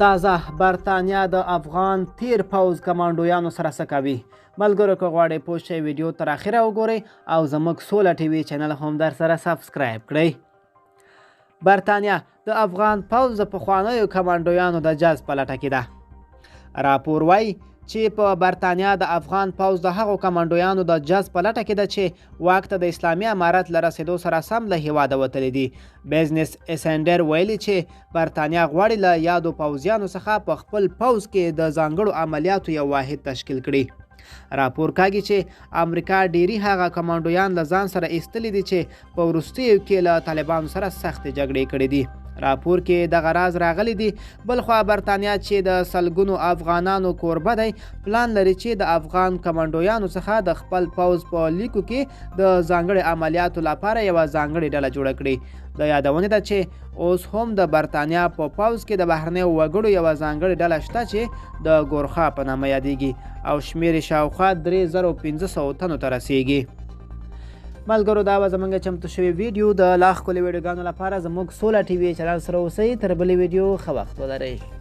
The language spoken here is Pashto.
تازه برطانیه د افغان تیر پوځ کمانډویانو سره څه کوي؟ ملګرو که غواړئ پوه شئ ویډیو تر اخره وګورئ او زموږ سوله ټي وي چینل هم در سره سبسکرایب کړئ. برطانیه د افغان پوځ د پخوانیو کمانډویانو د جذب په لټه کې ده. راپور وایي چې په برطانیه د افغان پوځ د هغو کمانډویانو د جذب په لټه کې ده چې واک ته د اسلامي امارت له رسېدو سره سم له هیواده وتلي دي. بزنس اسنډر ویلي چې برطانیه غواړي له یادو پوځیانو څخه په خپل پوځ کې د ځانګړو عملیاتو یو واحد تشکیل کړي. راپور کاږي چې امریکا ډیری هغه کمانډویان له ځان سره ایستلي دي چې په وروستیو کې له طالبانو سره سختې جګړې کړې دي. راپور کې دغه راز راغلی دی. بلخوا برطانیه چې د سلګونو افغانانو کوربه دی پلان لري چې د افغان کمانډویانو څخه د خپل پوځ په لیکو کې د ځانګړي عملیاتو لپاره یوه ځانګړې ډله جوړه کړي. د یادونې ده چې اوس هم د برطانیه په پوځ کې د بهرنیو وګړو یوه ځانګړې ډله شته چې د ګورخا په نامه یادیږي او شمېر یې شاوخوا 3500 تنو ته رسیږي. ملګرو دا به زموږ چمتو شوي ویډیو د لا ښکلي ویډیوګانو لپاره زموږ سوله ټي وي چینل سره اوسئ. تر بلې ویډیو ښه وخت ولرئ.